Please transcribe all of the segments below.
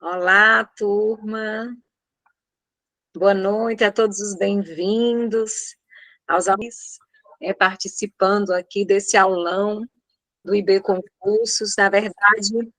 Olá, turma. Boa noite a todos os bem-vindos aos alunos participando aqui desse aulão do IB Concursos. Na verdade,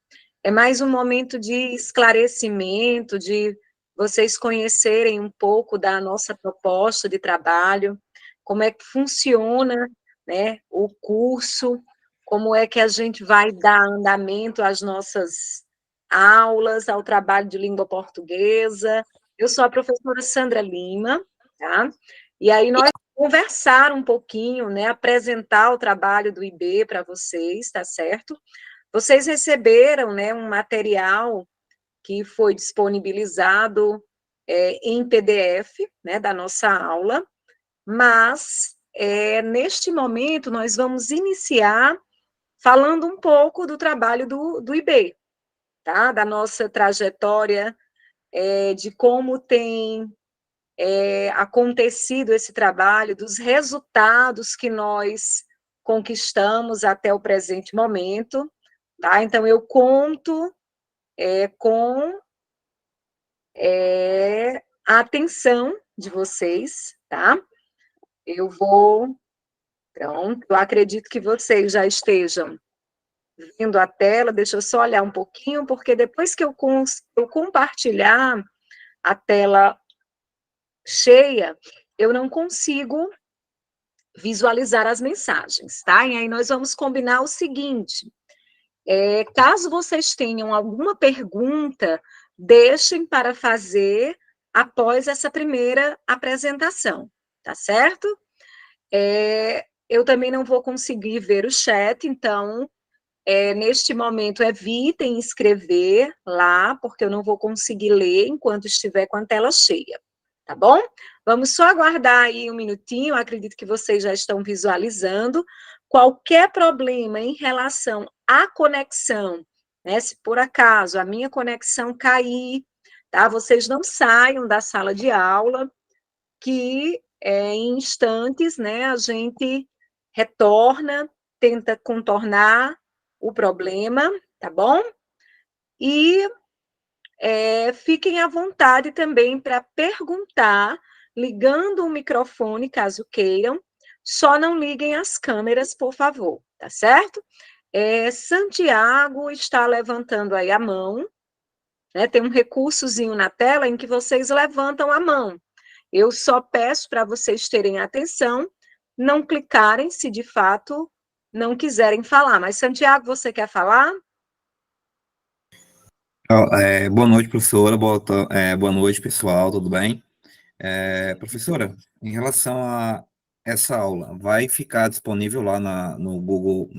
é mais um momento de esclarecimento, de vocês conhecerem um pouco da nossa proposta de trabalho, como é que funciona, né, o curso, como é que a gente vai dar andamento às nossas aulas, ao trabalho de língua portuguesa. Eu sou a professora Sandra Lima, tá? E aí nós vamos conversar um pouquinho, né, apresentar o trabalho do IB para vocês, tá certo? Vocês receberam, né, um material que foi disponibilizado em PDF, né, da nossa aula, mas neste momento nós vamos iniciar falando um pouco do trabalho do IB, tá? Da nossa trajetória, de como tem acontecido esse trabalho, dos resultados que nós conquistamos até o presente momento, tá? Então, eu conto com a atenção de vocês, tá? Eu vou. Pronto, eu acredito que vocês já estejam vendo a tela, deixa eu só olhar um pouquinho, porque depois que eu compartilhar a tela cheia, eu não consigo visualizar as mensagens, tá? E aí nós vamos combinar o seguinte: caso vocês tenham alguma pergunta, deixem para fazer após essa primeira apresentação, tá certo? Eu também não vou conseguir ver o chat, então, neste momento, evitem escrever lá, porque eu não vou conseguir ler enquanto estiver com a tela cheia, tá bom? Vamos só aguardar aí um minutinho, acredito que vocês já estão visualizando. Qualquer problema em relação à conexão, né? Se por acaso a minha conexão cair, tá? Vocês não saiam da sala de aula, que em instantes, né, a gente retorna, tenta contornar o problema, tá bom? E fiquem à vontade também para perguntar, ligando o microfone, caso queiram, só não liguem as câmeras, por favor, tá certo? Santiago está levantando aí a mão, né? Tem um recursozinho na tela em que vocês levantam a mão. Eu só peço para vocês terem atenção, não clicarem se de fato não quiserem falar. Mas, Santiago, você quer falar? Boa noite, professora. Boa noite, pessoal. Tudo bem? Professora, em relação a essa aula, vai ficar disponível lá no Google,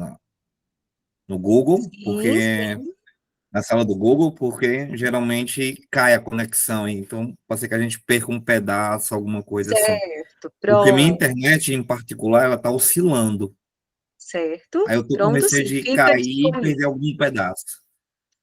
no Google, Sim, porque sim. na sala do Google, porque geralmente cai a conexão, então pode ser que a gente perca um pedaço, alguma coisa assim. Certo, Porque minha pronto, internet, em particular, ela está oscilando. certo. Aí eu tô com Pronto, receio sim, de fica cair e disponível. perder algum pedaço.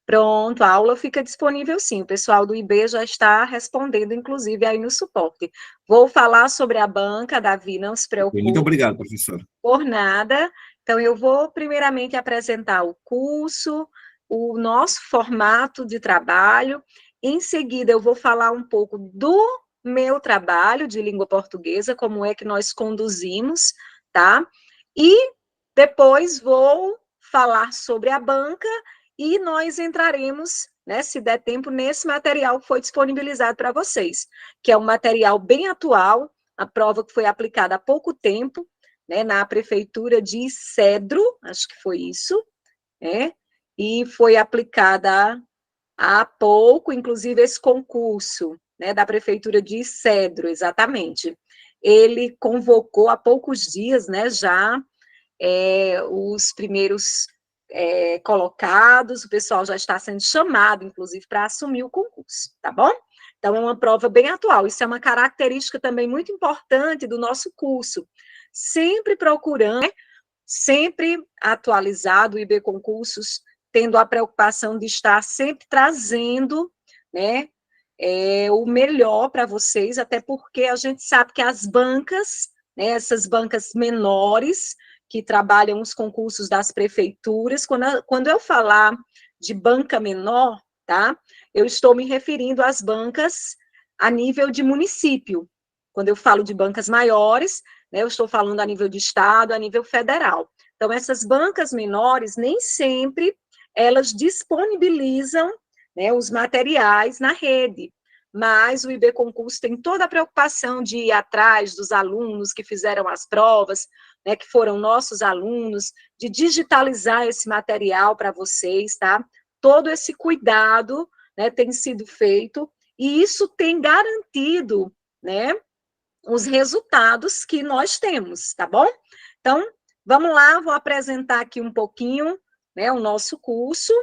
Pronto, a aula fica disponível sim. O pessoal do IB já está respondendo, inclusive, aí no suporte. Vou falar sobre a banca, Davi, não se Muito preocupe. obrigado, professora. Por nada. Então, eu vou primeiramente apresentar o curso, o nosso formato de trabalho. Em seguida, eu vou falar um pouco do meu trabalho de língua portuguesa, como é que nós conduzimos, tá? E depois vou falar sobre a banca e nós entraremos, né, se der tempo, nesse material que foi disponibilizado para vocês, que é um material bem atual, a prova que foi aplicada há pouco tempo, né, na prefeitura de Cedro, acho que foi isso, né, e foi aplicada há pouco, inclusive esse concurso, né, da prefeitura de Cedro, exatamente. Ele convocou há poucos dias, né, já os primeiros colocados, o pessoal já está sendo chamado, inclusive, para assumir o concurso, tá bom? Então, é uma prova bem atual. Isso é uma característica também muito importante do nosso curso. Sempre procurando, sempre atualizado, o IB Concursos, tendo a preocupação de estar sempre trazendo, né, o melhor para vocês, até porque a gente sabe que as bancas, né, essas bancas menores, que trabalham os concursos das prefeituras, quando eu falar de banca menor, tá? Eu estou me referindo às bancas a nível de município. Quando eu falo de bancas maiores, né, eu estou falando a nível de estado, a nível federal. Então, essas bancas menores, nem sempre elas disponibilizam, né, os materiais na rede, mas o IB Concurso tem toda a preocupação de ir atrás dos alunos que fizeram as provas, né, que foram nossos alunos, de digitalizar esse material para vocês, tá? Todo esse cuidado, né, tem sido feito, e isso tem garantido, né, os resultados que nós temos, tá bom? Então, vamos lá, vou apresentar aqui um pouquinho, né, o nosso curso,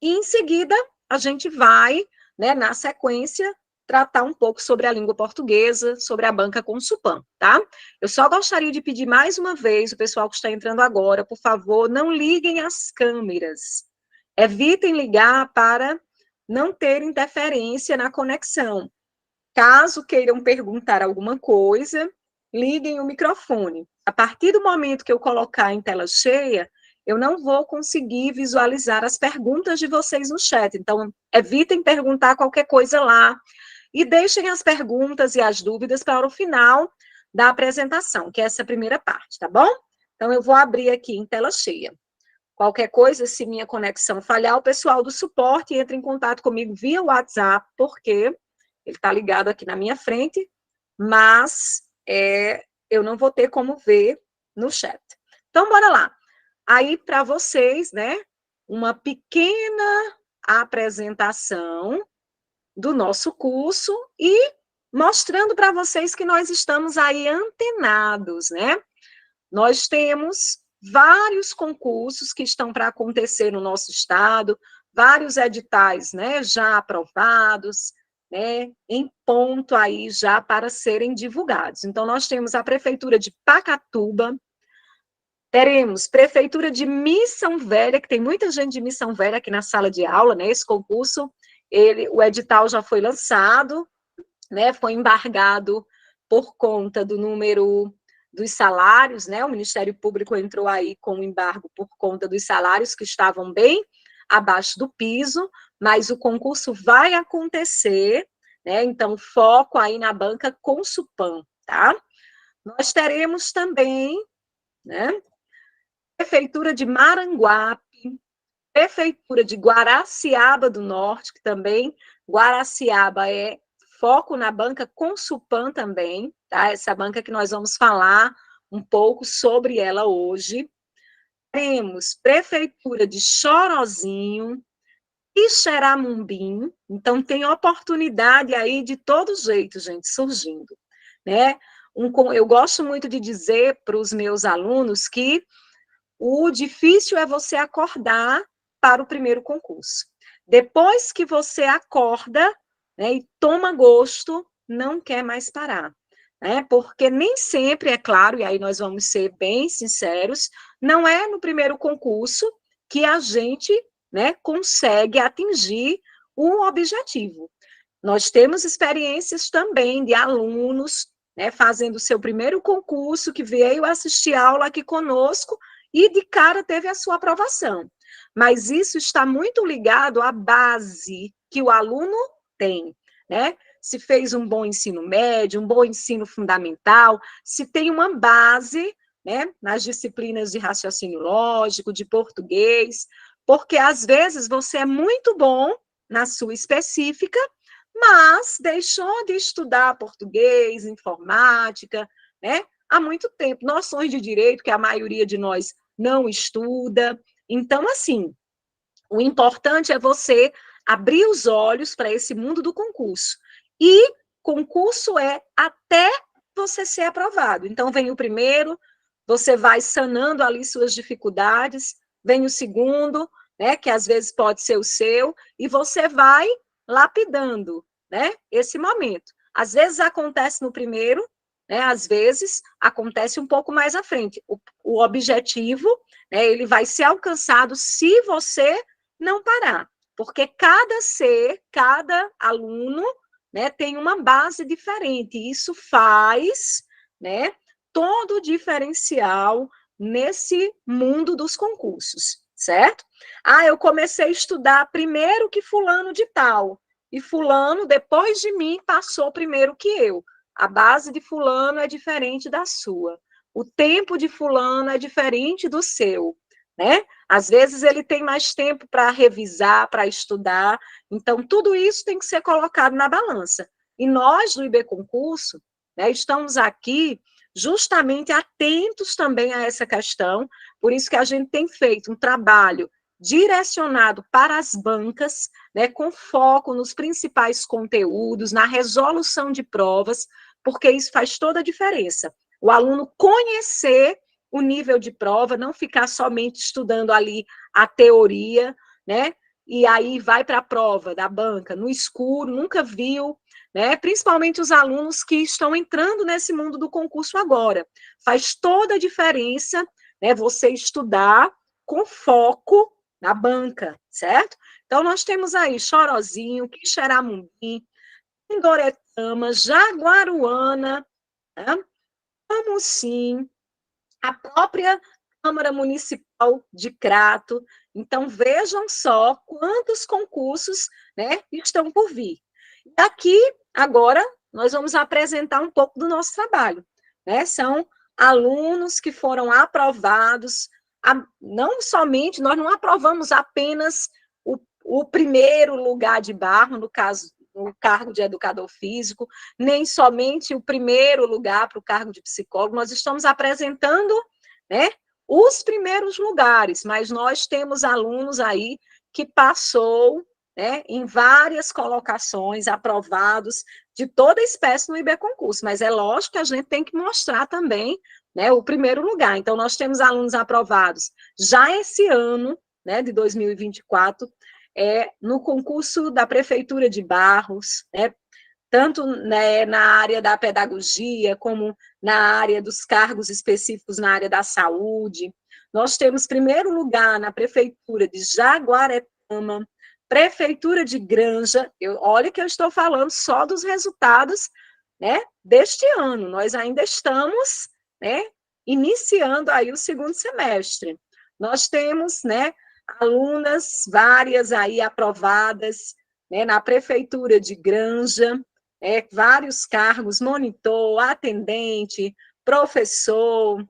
e em seguida a gente vai, né, na sequência, tratar um pouco sobre a língua portuguesa, sobre a banca Consulpan, tá? Eu só gostaria de pedir mais uma vez, o pessoal que está entrando agora, por favor, não liguem as câmeras. Evitem ligar para não ter interferência na conexão. Caso queiram perguntar alguma coisa, liguem o microfone. A partir do momento que eu colocar em tela cheia, eu não vou conseguir visualizar as perguntas de vocês no chat. Então, evitem perguntar qualquer coisa lá e deixem as perguntas e as dúvidas para o final da apresentação, que é essa primeira parte, tá bom? Então, eu vou abrir aqui em tela cheia. Qualquer coisa, se minha conexão falhar, o pessoal do suporte entra em contato comigo via WhatsApp, porque ele está ligado aqui na minha frente, mas eu não vou ter como ver no chat. Então, bora lá. Aí, para vocês, né, uma pequena apresentação do nosso curso e mostrando para vocês que nós estamos aí antenados, né? Nós temos vários concursos que estão para acontecer no nosso estado, vários editais, né, já aprovados, né, em ponto aí já para serem divulgados. Então, nós temos a Prefeitura de Pacatuba, teremos Prefeitura de Missão Velha, que tem muita gente de Missão Velha aqui na sala de aula, né, esse concurso, o edital já foi lançado, né, foi embargado por conta do número dos salários, né, o Ministério Público entrou aí com um embargo por conta dos salários que estavam bem abaixo do piso, mas o concurso vai acontecer, né, então foco aí na banca Consulpan, tá? Nós teremos também, né, Prefeitura de Maranguape, Prefeitura de Guaraciaba do Norte, que também, Guaraciaba é foco na banca Consulpan também, tá? Essa banca que nós vamos falar um pouco sobre ela hoje. Temos Prefeitura de Chorozinho e Xeramumbim, então tem oportunidade aí de todo jeito, gente, surgindo, né? Eu gosto muito de dizer para os meus alunos que o difícil é você acordar para o primeiro concurso. Depois que você acorda, né, e toma gosto, não quer mais parar. Né? Porque nem sempre, é claro, e aí nós vamos ser bem sinceros, não é no primeiro concurso que a gente, né, consegue atingir o objetivo. Nós temos experiências também de alunos, né, fazendo o seu primeiro concurso, que veio assistir aula aqui conosco e de cara teve a sua aprovação. Mas isso está muito ligado à base que o aluno tem, né? Se fez um bom ensino médio, um bom ensino fundamental, se tem uma base, né, nas disciplinas de raciocínio lógico, de português, porque às vezes você é muito bom na sua específica, mas deixou de estudar português, informática, né? Há muito tempo, noções de direito, que a maioria de nós não estuda. Então, assim, o importante é você abrir os olhos para esse mundo do concurso. E concurso é até você ser aprovado. Então, vem o primeiro, você vai sanando ali suas dificuldades, vem o segundo, né, que às vezes pode ser o seu, e você vai lapidando, né, esse momento. Às vezes acontece no primeiro, né, às vezes acontece um pouco mais à frente. O objetivo, né, ele vai ser alcançado se você não parar, porque cada ser, cada aluno, né, tem uma base diferente, e isso faz, né, todo o diferencial nesse mundo dos concursos. certo? Ah, eu comecei a estudar primeiro que fulano de tal, e fulano, depois de mim, passou primeiro que eu. A base de fulano é diferente da sua. O tempo de fulano é diferente do seu, né? Às vezes ele tem mais tempo para revisar, para estudar. Então, tudo isso tem que ser colocado na balança. E nós, do IB Concurso, né, estamos aqui justamente atentos também a essa questão, por isso que a gente tem feito um trabalho direcionado para as bancas, né, com foco nos principais conteúdos, na resolução de provas, porque isso faz toda a diferença. O aluno conhecer o nível de prova, não ficar somente estudando ali a teoria, né? E aí vai para a prova da banca no escuro, nunca viu, né? Principalmente os alunos que estão entrando nesse mundo do concurso agora. Faz toda a diferença, né? Você estudar com foco na banca, certo? Então, nós temos aí Chorozinho, Quixeramobim, Pindoretama, Jaguaruana, né? Camusim, a própria Câmara Municipal de Crato. Então, vejam só quantos concursos, né, estão por vir. E aqui, agora, nós vamos apresentar um pouco do nosso trabalho, né? São alunos que foram aprovados, não somente, nós não aprovamos apenas o primeiro lugar de barro, no caso, no cargo de educador físico, nem somente o primeiro lugar para o cargo de psicólogo, nós estamos apresentando, né, os primeiros lugares, mas nós temos alunos aí que passou, né, em várias colocações, aprovados de toda espécie no IB Concurso, mas é lógico que a gente tem que mostrar também, né, o primeiro lugar. Então, nós temos alunos aprovados já esse ano, né, de 2024, no concurso da Prefeitura de Barros, né, tanto, né, na área da pedagogia, como na área dos cargos específicos na área da saúde. Nós temos primeiro lugar na Prefeitura de Jaguaretama, Prefeitura de Granja. Olha que eu estou falando só dos resultados, né, deste ano. Nós ainda estamos, né, iniciando aí o segundo semestre. Nós temos, né, alunas várias aí aprovadas, né, na Prefeitura de Granja, vários cargos, monitor, atendente, professor.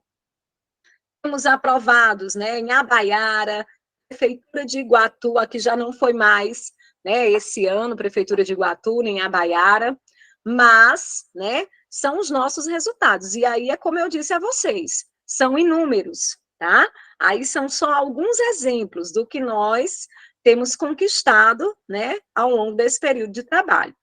Temos aprovados, né, em Abaiara, Prefeitura de Iguatu, aqui já não foi mais, né, esse ano, Prefeitura de Iguatu, nem Abaiara, mas, né, são os nossos resultados. E aí é como eu disse a vocês, são inúmeros, tá? Aí são só alguns exemplos do que nós temos conquistado, né, ao longo desse período de trabalho.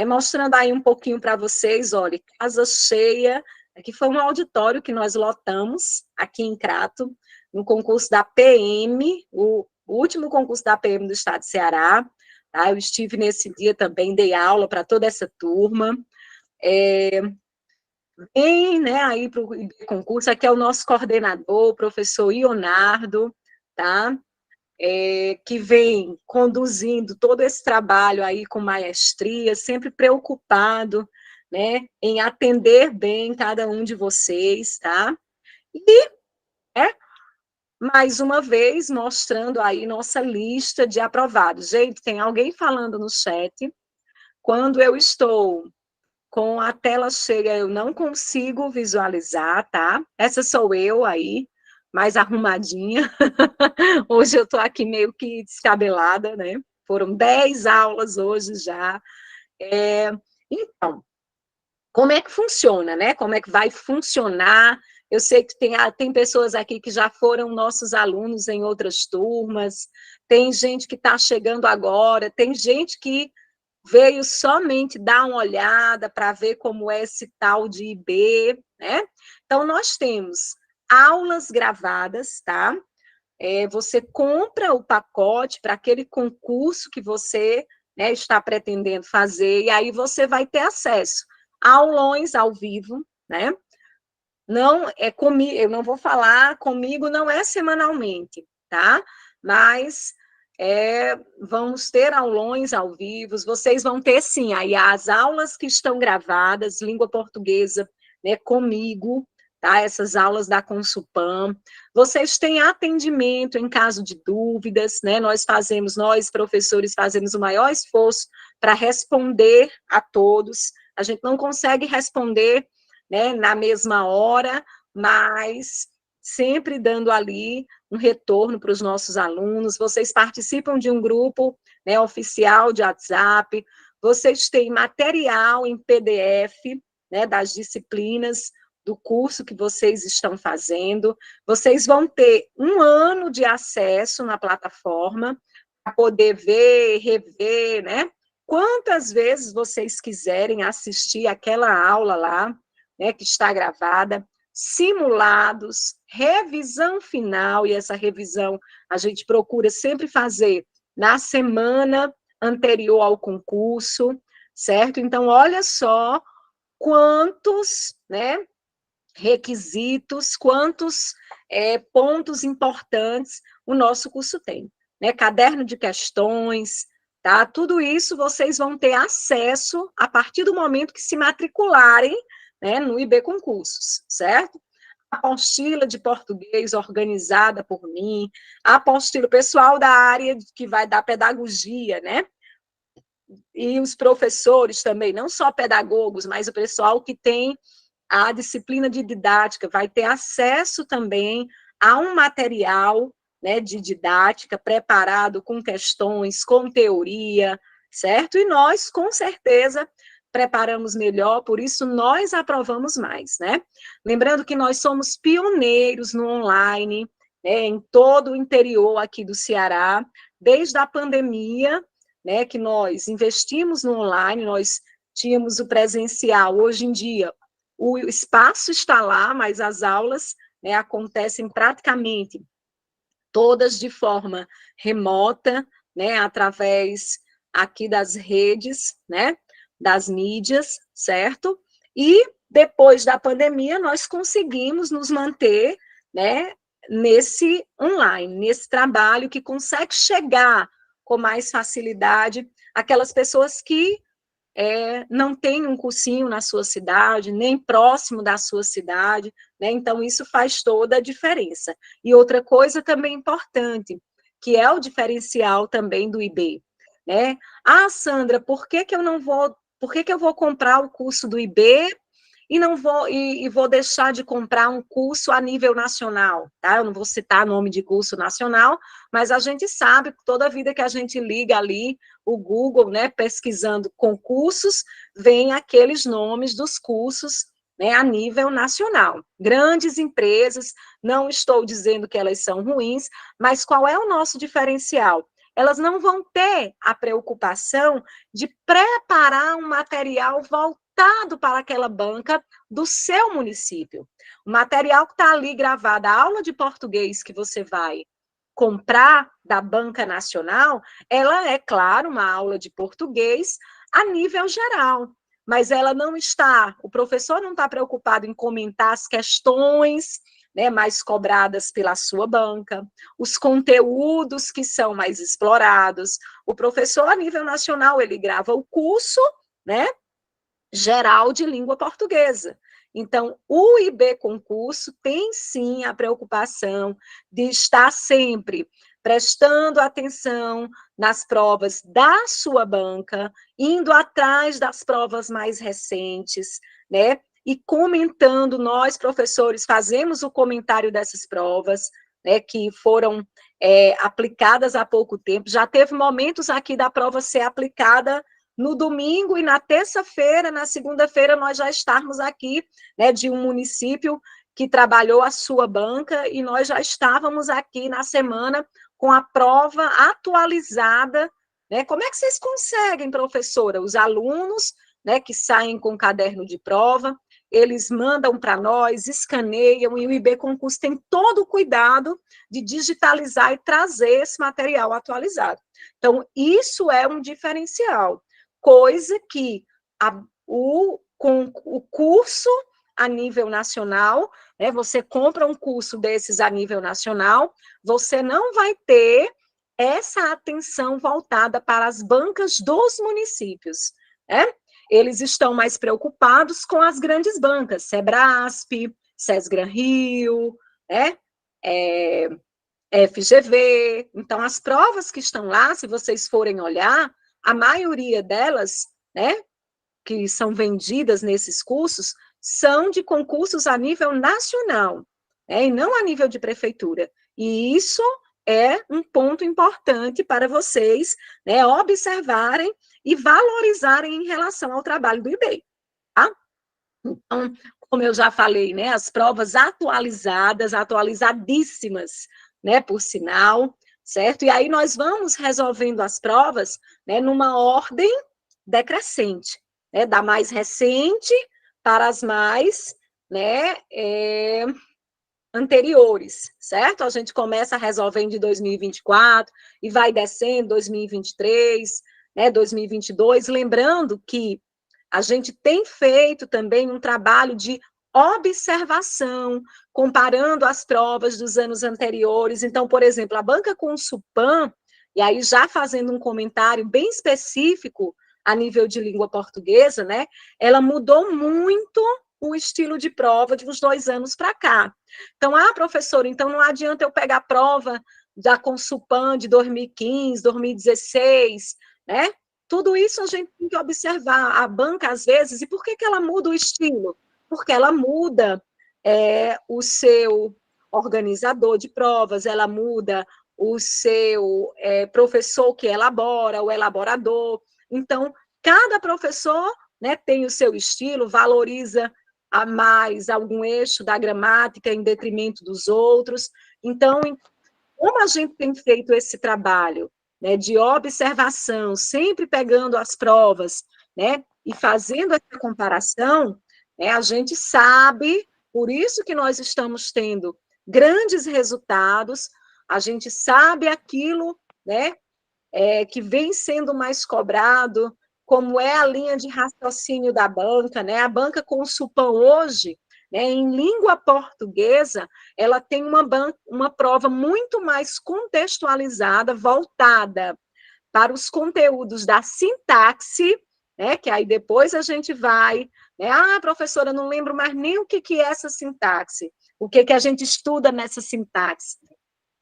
Mostrando aí um pouquinho para vocês, olha, casa cheia, aqui foi um auditório que nós lotamos aqui em Crato, no concurso da PM, o último concurso da PM do estado de Ceará, tá? Eu estive nesse dia também, dei aula para toda essa turma. Vem, né, aí para o concurso, aqui é o nosso coordenador, o professor Ionardo, tá? Que vem conduzindo todo esse trabalho aí com maestria, sempre preocupado, né, em atender bem cada um de vocês, tá? E, mais uma vez, mostrando aí nossa lista de aprovados. Gente, tem alguém falando no chat, quando eu estou com a tela cheia, eu não consigo visualizar, tá? Essa sou eu aí, mais arrumadinha. Hoje eu estou aqui meio que descabelada, né? Foram 10 aulas hoje já. Então, como é que funciona, né? Como é que vai funcionar? Eu sei que tem pessoas aqui que já foram nossos alunos em outras turmas, tem gente que está chegando agora, tem gente que veio somente dar uma olhada para ver como é esse tal de IB, né? Então, nós temos aulas gravadas, tá? Você compra o pacote para aquele concurso que você, né, está pretendendo fazer, e aí você vai ter acesso a aulões ao vivo, né? Não é comigo, eu não vou falar comigo, não é semanalmente, tá? Mas vamos ter aulões ao vivo, vocês vão ter sim aí as aulas que estão gravadas, língua portuguesa, né, comigo, tá? Essas aulas da Consulpan. Vocês têm atendimento em caso de dúvidas, né? Nós, professores, fazemos o maior esforço para responder a todos. A gente não consegue responder, né, na mesma hora, mas sempre dando ali um retorno para os nossos alunos. Vocês participam de um grupo, né, oficial de WhatsApp, vocês têm material em PDF, né, das disciplinas do curso que vocês estão fazendo. Vocês vão ter 1 ano de acesso na plataforma para poder ver, rever, né? Quantas vezes vocês quiserem assistir aquela aula lá, né, que está gravada, simulados, revisão final, e essa revisão a gente procura sempre fazer na semana anterior ao concurso, certo? Então, olha só quantos, né, requisitos, quantos pontos importantes o nosso curso tem, né? Caderno de questões, tá? Tudo isso vocês vão ter acesso a partir do momento que se matricularem, né, no IB Concursos, certo? A apostila de português organizada por mim, a apostila pessoal da área que vai dar pedagogia, né? E os professores também, não só pedagogos, mas o pessoal que tem a disciplina de didática vai ter acesso também a um material, né, de didática preparado com questões, com teoria, certo? E nós, com certeza, preparamos melhor, por isso nós aprovamos mais, né? Lembrando que nós somos pioneiros no online, né, em todo o interior aqui do Ceará, desde a pandemia, né, que nós investimos no online, nós tínhamos o presencial, hoje em dia o espaço está lá, mas as aulas, né, acontecem praticamente todas de forma remota, né, através aqui das redes, né, das mídias, certo? E depois da pandemia nós conseguimos nos manter, né, nesse online, nesse trabalho que consegue chegar com mais facilidade aquelas pessoas que não tem um cursinho na sua cidade, nem próximo da sua cidade, né? Então, isso faz toda a diferença. E outra coisa também importante, que é o diferencial também do IB, né? Ah, Sandra, por que eu vou comprar o curso do IB e não vou vou deixar de comprar um curso a nível nacional, tá? Eu não vou citar nome de curso nacional, mas a gente sabe que toda vida que a gente liga ali o Google, né, pesquisando concursos, vem aqueles nomes dos cursos, né, a nível nacional. Grandes empresas, não estou dizendo que elas são ruins, mas qual é o nosso diferencial? Elas não vão ter a preocupação de preparar um material voltado para aquela banca do seu município. O material que está ali gravado, a aula de português que você vai comprar da banca nacional, ela é, claro, uma aula de português a nível geral, mas ela não está, o professor não está preocupado em comentar as questões, né, mais cobradas pela sua banca, os conteúdos que são mais explorados. O professor, a nível nacional, ele grava o curso, né, geral de língua portuguesa. Então, o IB Concurso tem sim a preocupação de estar sempre prestando atenção nas provas da sua banca, indo atrás das provas mais recentes, né? E comentando, nós, professores, fazemos o comentário dessas provas, né, que foram aplicadas há pouco tempo. Já teve momentos aqui da prova ser aplicada no domingo e na terça-feira, na segunda-feira, nós já estarmos aqui, né, de um município que trabalhou a sua banca, e nós já estávamos aqui na semana com a prova atualizada, né? Como é que vocês conseguem, professora? Os alunos, né, que saem com caderno de prova, eles mandam para nós, escaneiam, e o IB Concurso tem todo o cuidado de digitalizar e trazer esse material atualizado. Então, isso é um diferencial, coisa que com o curso a nível nacional, né, você compra um curso desses a nível nacional, você não vai ter essa atenção voltada para as bancas dos municípios, né? Eles estão mais preocupados com as grandes bancas, Sebrasp, SESGRAN Rio, né? FGV. Então, as provas que estão lá, se vocês forem olhar, a maioria delas, né, que são vendidas nesses cursos, são de concursos a nível nacional, né, e não a nível de prefeitura. E isso é um ponto importante para vocês, né, observarem e valorizarem em relação ao trabalho do IB, tá? Então, como eu já falei, né, as provas atualizadas, atualizadíssimas, né, por sinal, certo? E aí nós vamos resolvendo as provas, né, numa ordem decrescente, né, da mais recente para as mais, né, anteriores, certo? A gente começa resolvendo de 2024 e vai descendo 2023, né, 2022, lembrando que a gente tem feito também um trabalho de observação, comparando as provas dos anos anteriores. Então, por exemplo, a banca Consulpan, e aí já fazendo um comentário bem específico a nível de língua portuguesa, né? Ela mudou muito o estilo de prova de uns 2 anos para cá. Então, professora, então não adianta eu pegar a prova da Consulpan de 2015, 2016, né? Tudo isso a gente tem que observar. A banca, às vezes, e por que ela muda o estilo? Porque ela muda o seu organizador de provas, ela muda o seu professor que elabora, o elaborador. Então, cada professor, né, tem o seu estilo, valoriza a mais algum eixo da gramática em detrimento dos outros. Então, como a gente tem feito esse trabalho, né, de observação, sempre pegando as provas, né, e fazendo essa comparação, né, a gente sabe, por isso que nós estamos tendo grandes resultados, a gente sabe aquilo, né, que vem sendo mais cobrado, como é a linha de raciocínio da banca, né? A banca Consulpan hoje, né, em língua portuguesa, ela tem uma prova muito mais contextualizada, voltada para os conteúdos da sintaxe, né, que aí depois a gente vai, né, professora, não lembro mais nem o que é essa sintaxe, o que a gente estuda nessa sintaxe.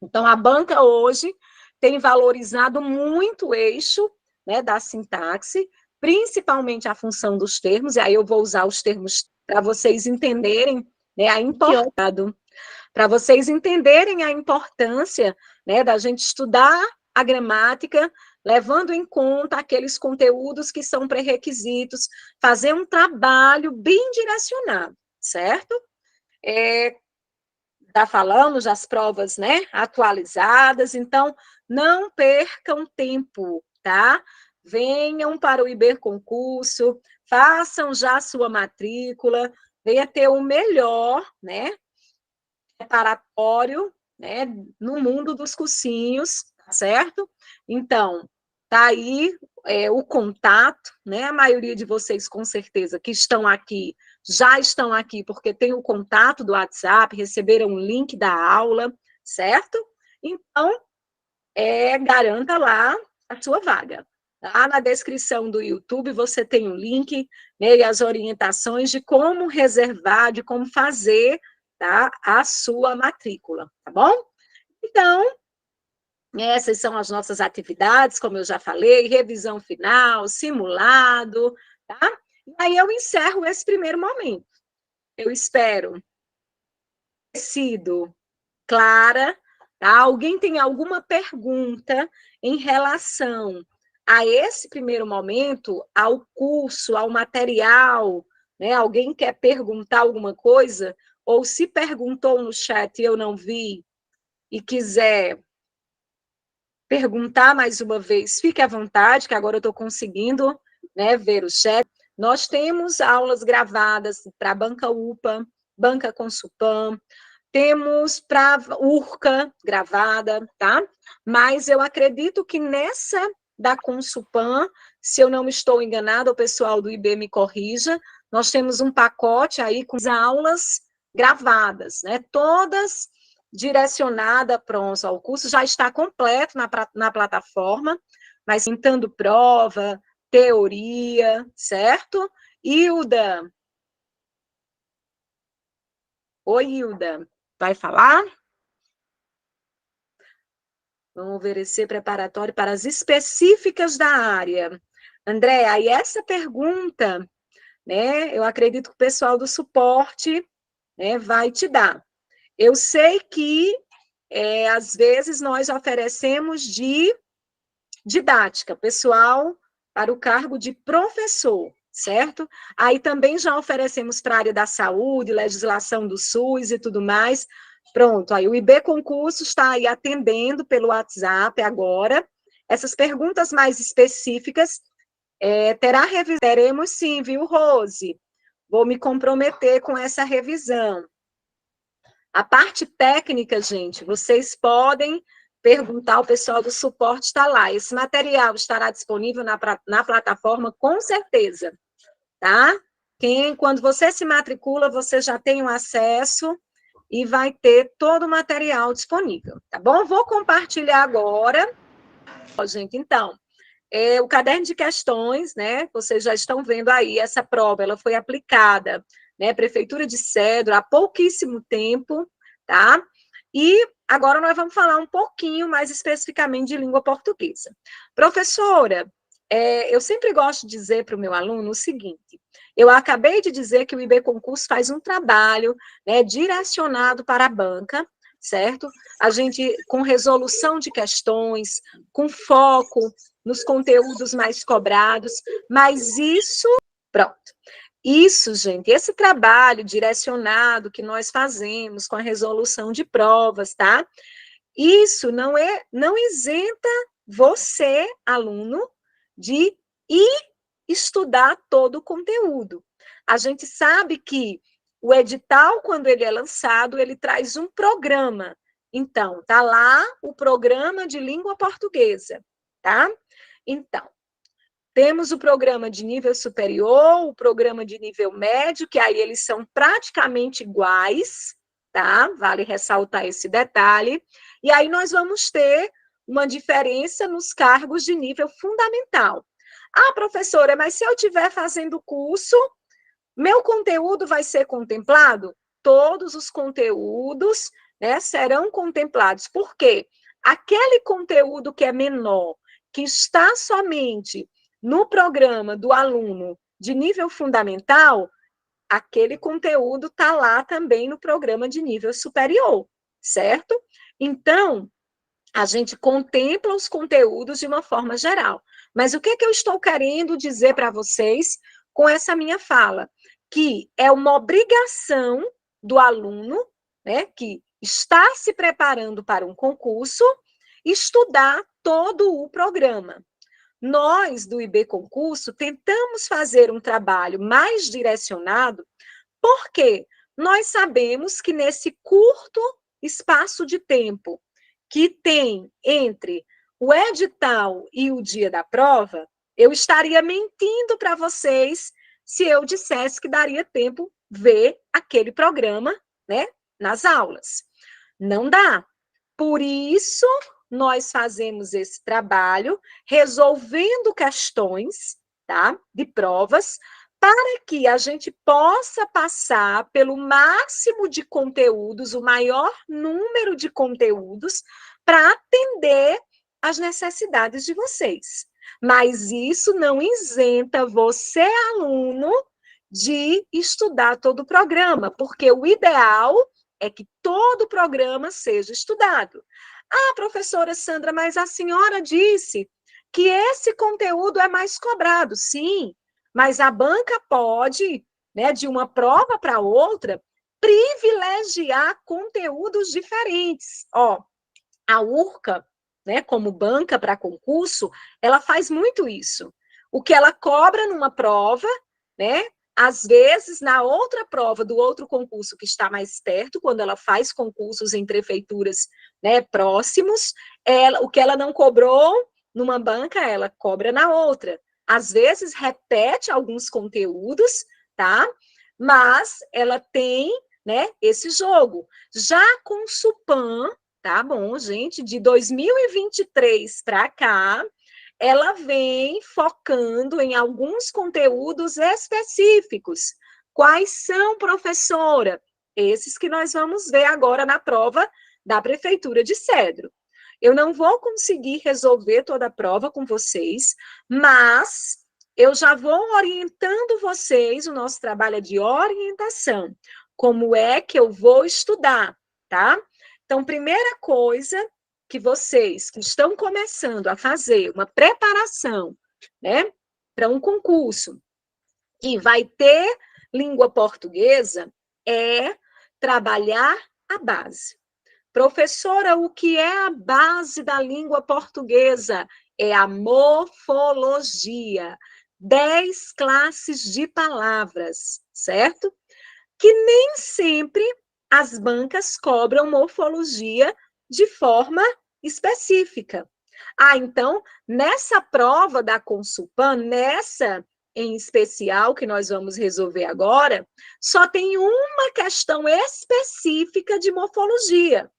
Então, a banca hoje tem valorizado muito o eixo, né, da sintaxe, principalmente a função dos termos, e aí eu vou usar os termos para vocês entenderem, né, a importância, para vocês entenderem a importância, né, da gente estudar a gramática, levando em conta aqueles conteúdos que são pré-requisitos, fazer um trabalho bem direcionado, certo? Tá falando das provas, né, atualizadas, então não percam tempo, tá? Venham para o IB Concurso, façam já a sua matrícula, venha ter o melhor, né, preparatório, né, no mundo dos cursinhos, tá certo? Então, tá aí o contato, né? A maioria de vocês, com certeza, que estão aqui, já estão aqui porque tem o contato do WhatsApp, receberam o link da aula, certo? Então, garanta lá a sua vaga. Lá na descrição do YouTube você tem o link, né, e as orientações de como reservar, de como fazer, tá, a sua matrícula, tá bom? Então, essas são as nossas atividades, como eu já falei, revisão final, simulado, tá? E aí eu encerro esse primeiro momento. Eu espero ter sido clara, tá? Alguém tem alguma pergunta em relação a esse primeiro momento, ao curso, ao material, né? Alguém quer perguntar alguma coisa? Ou se perguntou no chat e eu não vi, e quiser perguntar mais uma vez, fique à vontade, que agora eu estou conseguindo, né, ver o chat. Nós temos aulas gravadas para a Banca UPA, Banca Consulpan, temos para Urca gravada, tá? Mas eu acredito que nessa da Consulpan, se eu não me estou enganada, o pessoal do IB me corrija, nós temos um pacote aí com as aulas gravadas, né? Todas direcionadas para o curso, já está completo na plataforma, mas tentando prova, teoria, certo? Hilda, Oi, Hilda, vai falar? Vamos oferecer preparatório para as específicas da área. André, aí essa pergunta, né, eu acredito que o pessoal do suporte, né, vai te dar. Eu sei que, às vezes, nós oferecemos de didática, pessoal para o cargo de professor, certo? Aí também já oferecemos para a área da saúde, legislação do SUS e tudo mais. Pronto, aí o IB Concurso está aí atendendo pelo WhatsApp agora. Essas perguntas mais específicas, teremos sim, viu, Rose? Vou me comprometer com essa revisão. A parte técnica, gente, vocês podem perguntar, o pessoal do suporte está lá. Esse material estará disponível na plataforma, com certeza, tá? Quando você se matricula, você já tem um acesso e vai ter todo o material disponível, tá bom? Vou compartilhar agora. Ó, gente, então, o caderno de questões, né? Vocês já estão vendo aí, essa prova, ela foi aplicada, né? Prefeitura de Cedro, há pouquíssimo tempo, tá? E agora nós vamos falar um pouquinho mais especificamente de língua portuguesa. Professora, eu sempre gosto de dizer para o meu aluno o seguinte: eu acabei de dizer que o IB Concurso faz um trabalho, né, direcionado para a banca, certo? A gente, com resolução de questões, com foco nos conteúdos mais cobrados, mas isso, pronto. Isso, gente, esse trabalho direcionado que nós fazemos com a resolução de provas, tá? Isso não isenta você, aluno, de ir estudar todo o conteúdo. A gente sabe que o edital, quando ele é lançado, ele traz um programa. Então, tá lá o programa de língua portuguesa, tá? Então, temos o programa de nível superior, o programa de nível médio, que aí eles são praticamente iguais, tá? Vale ressaltar esse detalhe. E aí nós vamos ter uma diferença nos cargos de nível fundamental. Ah, professora, mas se eu estiver fazendo o curso, meu conteúdo vai ser contemplado? Todos os conteúdos, né, serão contemplados. Por quê? Aquele conteúdo que é menor, que está somente no programa do aluno de nível fundamental, aquele conteúdo está lá também no programa de nível superior, certo? Então, a gente contempla os conteúdos de uma forma geral. Mas o que eu estou querendo dizer para vocês com essa minha fala? Que é uma obrigação do aluno, né, que está se preparando para um concurso, estudar todo o programa. Nós, do IB Concurso, tentamos fazer um trabalho mais direcionado, porque nós sabemos que nesse curto espaço de tempo que tem entre o edital e o dia da prova, eu estaria mentindo para vocês se eu dissesse que daria tempo ver aquele programa, né, nas aulas. Não dá. Por isso, nós fazemos esse trabalho resolvendo questões, tá, de provas, para que a gente possa passar pelo máximo de conteúdos, o maior número de conteúdos, para atender às necessidades de vocês. Mas isso não isenta você, aluno, de estudar todo o programa, porque o ideal é que todo o programa seja estudado. Ah, professora Sandra, mas a senhora disse que esse conteúdo é mais cobrado. Sim, mas a banca pode, né, de uma prova para outra, privilegiar conteúdos diferentes. Ó, a URCA, né, como banca para concurso, ela faz muito isso. O que ela cobra numa prova, né, às vezes, na outra prova do outro concurso que está mais perto, quando ela faz concursos em prefeituras, né, próximos, o que ela não cobrou numa banca, ela cobra na outra. Às vezes, repete alguns conteúdos, tá? Mas ela tem, né, esse jogo. Já com o Supan, tá bom, gente, de 2023 para cá, ela vem focando em alguns conteúdos específicos. Quais são, professora? esses que nós vamos ver agora na prova da Prefeitura de Cedro. Eu não vou conseguir resolver toda a prova com vocês, mas eu já vou orientando vocês, o nosso trabalho é de orientação, como é que eu vou estudar, tá? Então, primeira coisa que vocês que estão começando a fazer uma preparação, né, para um concurso e vai ter língua portuguesa, é trabalhar a base. Professora, o que é a base da língua portuguesa? É a morfologia. 10 classes de palavras, certo? Que nem sempre as bancas cobram morfologia de forma específica. Então, nessa prova da Consulpan, nessa em especial que nós vamos resolver agora, só tem uma questão específica de morfologia.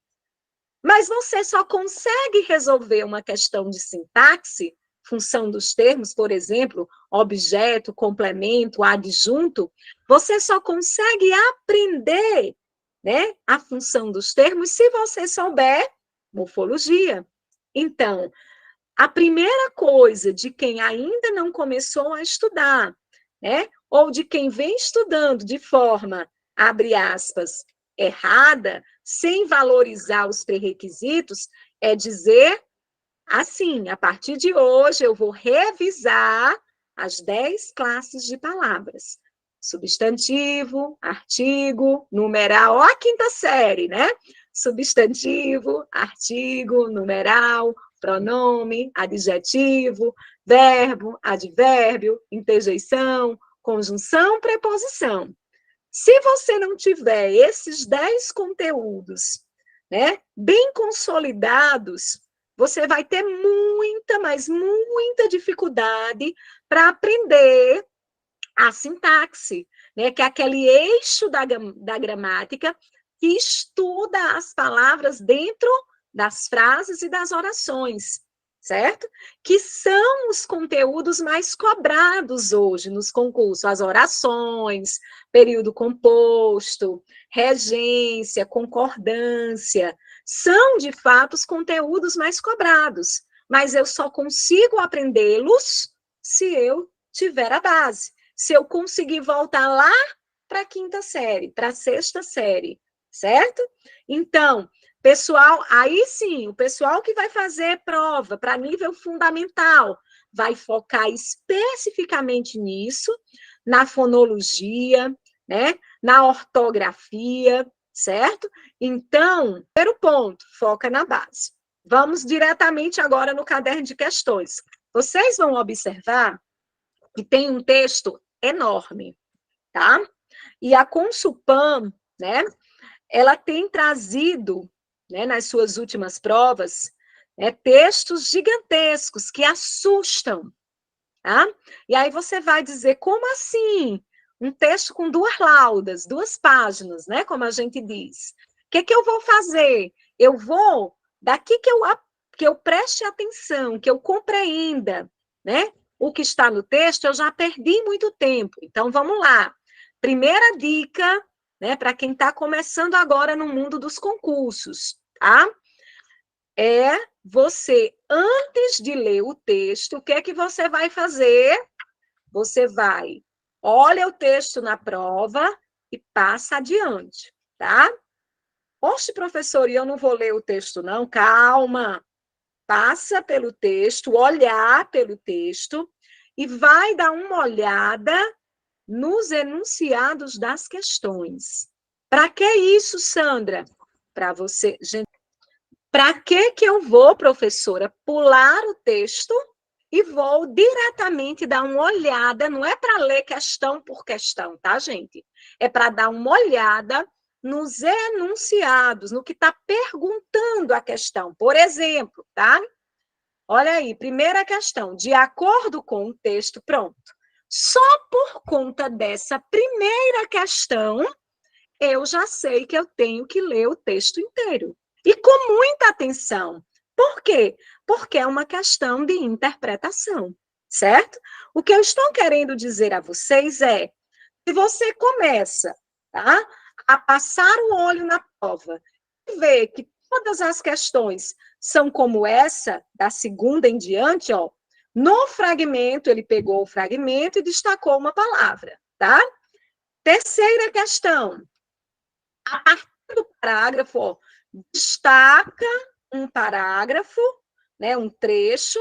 Mas você só consegue resolver uma questão de sintaxe, função dos termos, por exemplo, objeto, complemento, adjunto, você só consegue aprender, né, a função dos termos se você souber morfologia. Então, a primeira coisa de quem ainda não começou a estudar, né, ou de quem vem estudando de forma, abre aspas, errada, sem valorizar os pré-requisitos, é dizer assim, a partir de hoje eu vou revisar as 10 classes de palavras. Substantivo, artigo, numeral, ó a quinta série, né? Substantivo, artigo, numeral, pronome, adjetivo, verbo, advérbio, interjeição, conjunção, preposição. Se você não tiver esses 10 conteúdos, né, bem consolidados, você vai ter muita, mas muita dificuldade para aprender a sintaxe, né, que é aquele eixo da gramática que estuda as palavras dentro das frases e das orações, certo? Que são os conteúdos mais cobrados hoje nos concursos, as orações, período composto, regência, concordância, são, de fato, os conteúdos mais cobrados, mas eu só consigo aprendê-los se eu tiver a base, se eu conseguir voltar lá para a quinta série, para a sexta série, certo? Então, pessoal, aí sim, o pessoal que vai fazer prova para nível fundamental vai focar especificamente nisso, na fonologia, né, na ortografia, certo? Então, primeiro ponto, foca na base. Vamos diretamente agora no caderno de questões. Vocês vão observar que tem um texto enorme, tá? E a Consulpan, né, ela tem trazido, né, nas suas últimas provas, né, textos gigantescos que assustam, tá? E aí você vai dizer, como assim? Um texto com 2 laudas, 2 páginas, né, como a gente diz. O que eu vou fazer? Eu vou, daqui que eu preste atenção, que eu compreenda, né, o que está no texto, eu já perdi muito tempo. Então, vamos lá. Primeira dica, né, para quem está começando agora no mundo dos concursos, tá? É você, antes de ler o texto, o que é que você vai fazer? Você vai, olha o texto na prova e passa adiante, tá? Oxe, professor, e eu não vou ler o texto, não? Calma. Passa pelo texto, olhar pelo texto e vai dar uma olhada nos enunciados das questões. Para que isso, Sandra? Para você, gente. Para que eu vou, professora, pular o texto e vou diretamente dar uma olhada, não é para ler questão por questão, tá, gente? É para dar uma olhada nos enunciados, no que está perguntando a questão. Por exemplo, tá? Olha aí, primeira questão, de acordo com o texto, pronto. Só por conta dessa primeira questão, eu já sei que eu tenho que ler o texto inteiro. E com muita atenção. Por quê? Porque é uma questão de interpretação, certo? O que eu estou querendo dizer a vocês é, se você começa, tá, a passar o olho na prova e ver que todas as questões são como essa, da segunda em diante, ó, no fragmento, ele pegou o fragmento e destacou uma palavra, tá? Terceira questão. A partir do parágrafo, ó, destaca um parágrafo, né, um trecho,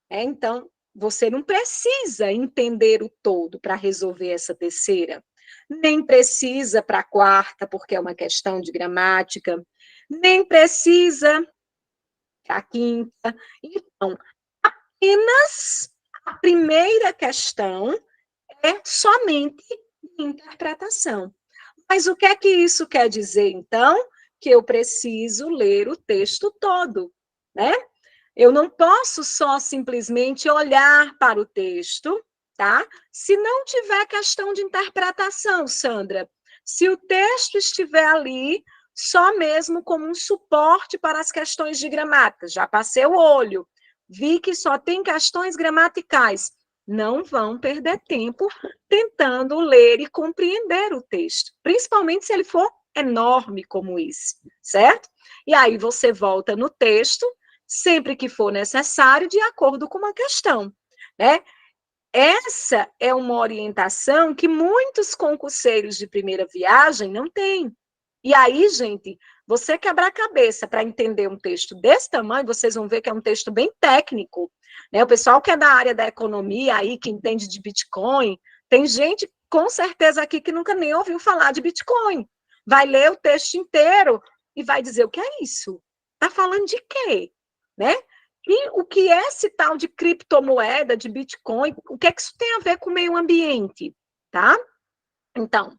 então, você não precisa entender o todo para resolver essa terceira, nem precisa para a quarta, porque é uma questão de gramática, nem precisa para a quinta. Então, apenas a primeira questão é somente de interpretação. Mas o que é que isso quer dizer, então? Que eu preciso ler o texto todo, né? Eu não posso só simplesmente olhar para o texto, tá? Se não tiver questão de interpretação, Sandra. Se o texto estiver ali só mesmo como um suporte para as questões de gramática, já passei o olho, vi que só tem questões gramaticais. Não vão perder tempo tentando ler e compreender o texto, principalmente se ele for enorme como esse, certo? E aí você volta no texto, sempre que for necessário, de acordo com uma questão, né? Essa é uma orientação que muitos concurseiros de primeira viagem não têm. E aí, gente, você quebrar a cabeça para entender um texto desse tamanho, vocês vão ver que é um texto bem técnico, né? O pessoal que é da área da economia aí, que entende de Bitcoin, tem gente com certeza aqui que nunca nem ouviu falar de Bitcoin. Vai ler o texto inteiro e vai dizer: o que é isso? Tá falando de quê? Né? E o que é esse tal de criptomoeda, de Bitcoin? O que é que isso tem a ver com o meio ambiente? Tá? Então,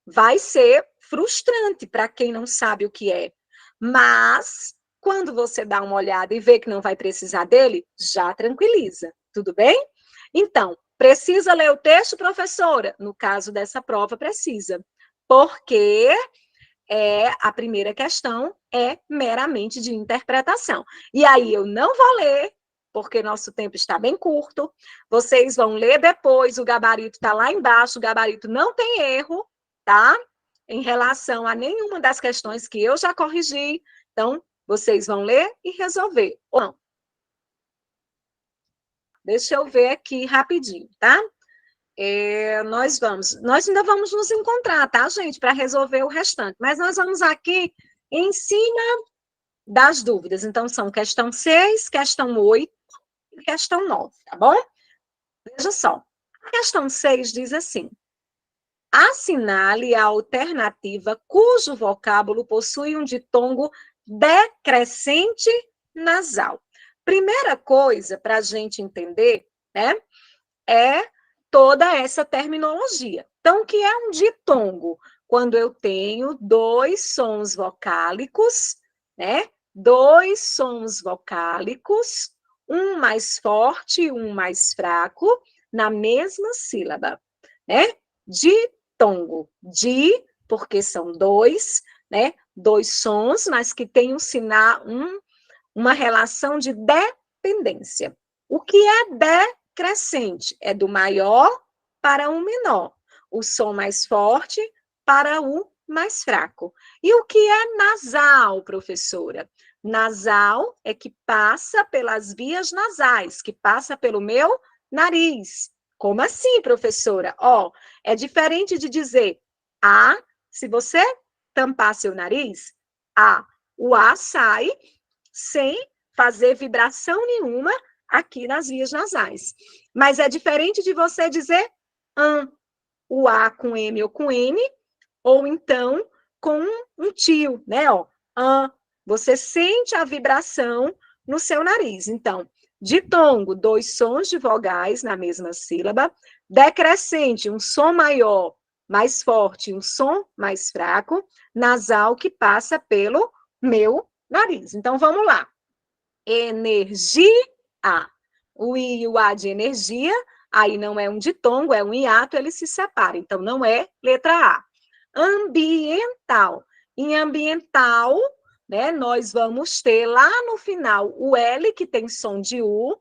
vai ser frustrante para quem não sabe o que é. Mas, quando você dá uma olhada e vê que não vai precisar dele, já tranquiliza. Tudo bem? Então, precisa ler o texto, professora? No caso dessa prova, precisa. Porque a primeira questão é meramente de interpretação. E aí eu não vou ler, porque nosso tempo está bem curto. Vocês vão ler depois, o gabarito está lá embaixo, o gabarito não tem erro, tá? Em relação a nenhuma das questões que eu já corrigi. Então, vocês vão ler e resolver. Ou não. Deixa eu ver aqui rapidinho, tá? Nós ainda vamos nos encontrar, tá, gente, para resolver o restante. Mas nós vamos aqui em cima das dúvidas. Então, são questão 6, questão 8 e questão 9, tá bom? Veja só. A questão 6 diz assim: assinale a alternativa cujo vocábulo possui um ditongo decrescente nasal. Primeira coisa para a gente entender, né, é toda essa terminologia. Então, o que é um ditongo? Quando eu tenho dois sons vocálicos, né? Dois sons vocálicos, um mais forte e um mais fraco, na mesma sílaba, né? Ditongo. Di, porque são dois, né? Dois sons, mas que tem um sinal, uma relação de dependência. O que é decrescente? É do maior para o menor. O som mais forte para o mais fraco. E o que é nasal, professora? Nasal é que passa pelas vias nasais, que passa pelo meu nariz. Como assim, professora? Ó, é diferente de dizer A, se você tampar seu nariz, A, o A sai sem fazer vibração nenhuma aqui nas vias nasais. Mas é diferente de você dizer o A com M ou com N, ou então com um tio, né? Ó, você sente a vibração no seu nariz. Então, ditongo, dois sons de vogais na mesma sílaba, decrescente, um som maior, mais forte, um som mais fraco, nasal que passa pelo meu nariz. Então, vamos lá. Energia. O I e o A de energia, aí não é um ditongo, é um hiato, ele se separa. Então, não é letra A. Ambiental. Em ambiental, né, nós vamos ter lá no final o L, que tem som de U.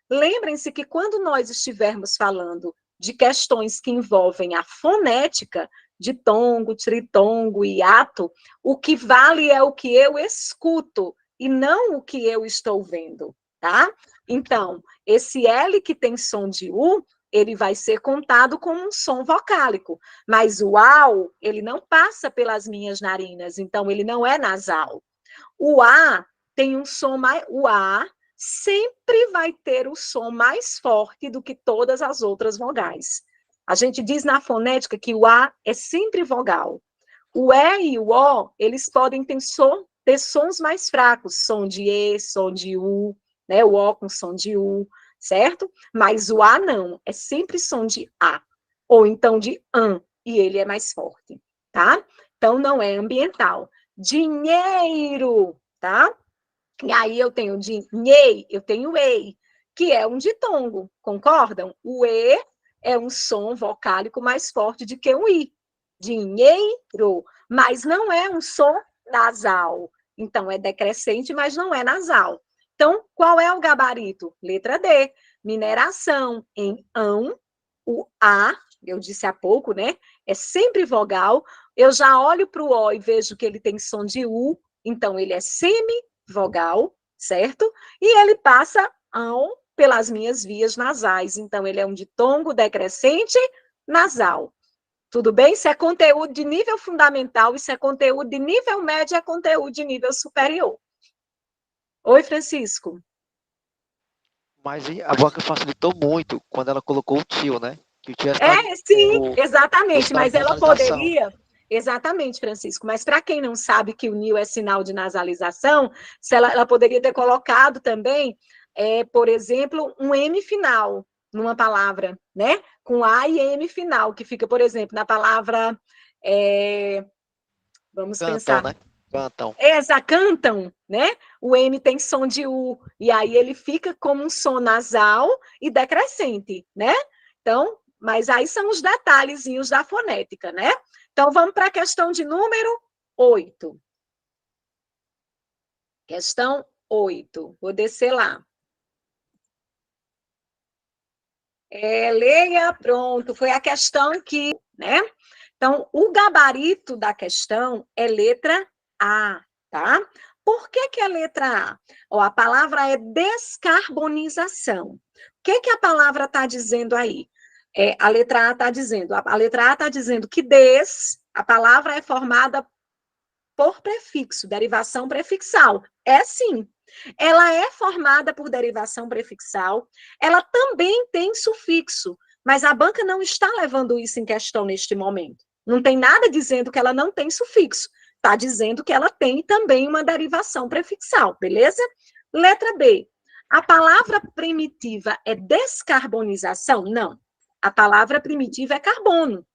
Lembrem-se que quando nós estivermos falando de questões que envolvem a fonética, ditongo, tritongo, hiato, o que vale é o que eu escuto e não o que eu estou vendo, tá? Então, esse L que tem som de U, ele vai ser contado como um som vocálico, mas o AU, ele não passa pelas minhas narinas, então ele não é nasal. O A tem um som mais... O A sempre vai ter o som mais forte do que todas as outras vogais. A gente diz na fonética que o A é sempre vogal. O E e o O, eles podem ter sons mais fracos, som de E, som de U, né? O O com som de U, certo? Mas o A não, é sempre som de A, ou então de AN, e ele é mais forte, tá? Então, não é ambiental. Dinheiro, tá? E aí eu tenho dinhei, eu tenho ei, que é um ditongo, concordam? O e é um som vocálico mais forte do que o i. Dinheiro, mas não é um som nasal. Então, é decrescente, mas não é nasal. Então, qual é o gabarito? Letra D. Mineração em ão, o A, eu disse há pouco, né? É sempre vogal. Eu já olho para o O e vejo que ele tem som de U, então ele é semivogal, certo? E ele passa ão pelas minhas vias nasais, então ele é um ditongo decrescente nasal. Tudo bem? Isso é conteúdo de nível fundamental, isso é conteúdo de nível médio, é conteúdo de nível superior. Oi, Francisco. Mas a banca facilitou muito quando ela colocou o tio, né? Que o tio Sim, o exatamente, sinal mas de ela nasalização. poderia... Exatamente, Francisco, mas para quem não sabe que o NIO é sinal de nasalização, ela poderia ter colocado também, por exemplo, um M final numa palavra, né? Com A e M final, que fica, por exemplo, na palavra... vamos Cantam, pensar... né? Cantam. Cantam, né? O M tem som de U, e aí ele fica como um som nasal e decrescente, né? Então, mas aí são os detalhezinhos da fonética, né? Então, vamos para a questão de número 8. Questão 8. Vou descer lá. Leia, pronto. Foi a questão que, né? Então, o gabarito da questão é letra A, tá? Por que é letra A? A palavra é descarbonização. O que a palavra está dizendo aí? A letra A está dizendo, que a palavra é formada por prefixo, derivação prefixal. É sim. Ela é formada por derivação prefixal, ela também tem sufixo, mas a banca não está levando isso em questão neste momento. Não tem nada dizendo que ela não tem sufixo. Está dizendo que ela tem também uma derivação prefixal, beleza? Letra B. A palavra primitiva é descarbonização? Não. A palavra primitiva é carbono,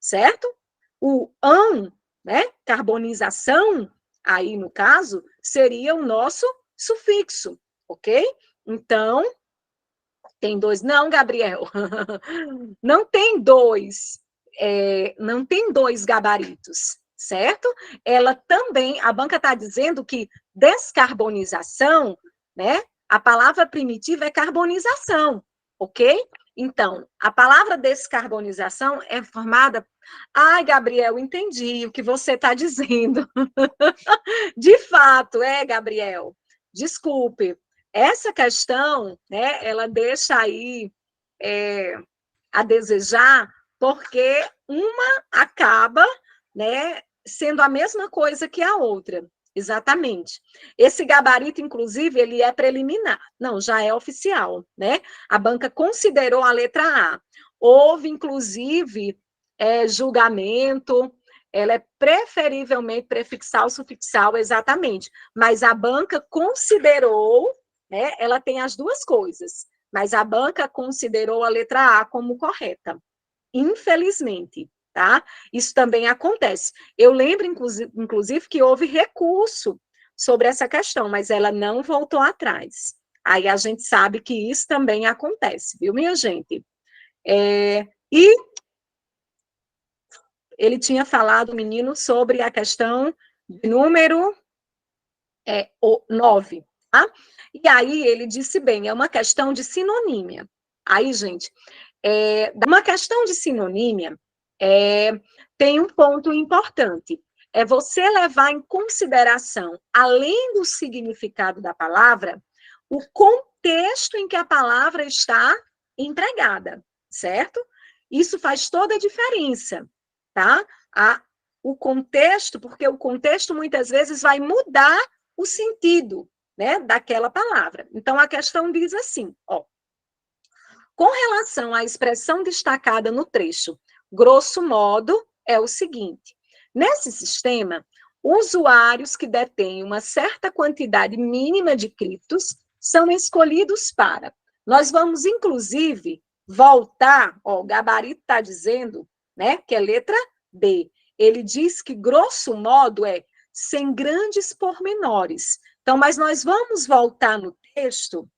certo? O ão, né? Carbonização, aí no caso, seria o nosso sufixo, ok? Então, tem dois. Não, Gabriel, não tem dois, não tem dois gabaritos, certo? Ela também, a banca está dizendo que descarbonização, né? A palavra primitiva é carbonização, ok? Então, a palavra descarbonização é formada... Ai, Gabriel, entendi o que você está dizendo. De fato, Gabriel, desculpe. Essa questão, né, ela deixa aí a desejar, porque uma acaba, né, sendo a mesma coisa que a outra. Exatamente. Esse gabarito, inclusive, ele é preliminar. Não, já é oficial, né? A banca considerou a letra A. Houve, inclusive, julgamento, ela é preferivelmente prefixal, sufixal, exatamente. Mas a banca considerou, né? Ela tem as duas coisas, mas a banca considerou a letra A como correta. Infelizmente, tá? Isso também acontece. Eu lembro, inclusive, que houve recurso sobre essa questão, mas ela não voltou atrás. Aí a gente sabe que isso também acontece, viu, minha gente? E ele tinha falado, menino, sobre a questão de número 9, tá? E aí ele disse bem, é uma questão de sinonímia. Aí, gente, uma questão de sinonímia tem um ponto importante. É você levar em consideração, além do significado da palavra, o contexto em que a palavra está empregada, certo? Isso faz toda a diferença, tá? O contexto, porque o contexto muitas vezes vai mudar o sentido, né, daquela palavra. Então, a questão diz assim, ó, com relação à expressão destacada no trecho, grosso modo, é o seguinte: nesse sistema, usuários que detêm uma certa quantidade mínima de criptos são escolhidos para. Nós vamos, inclusive, voltar, ó, o gabarito está dizendo, né, que é letra B. Ele diz que, grosso modo, é sem grandes pormenores. Então, mas nós vamos voltar no texto,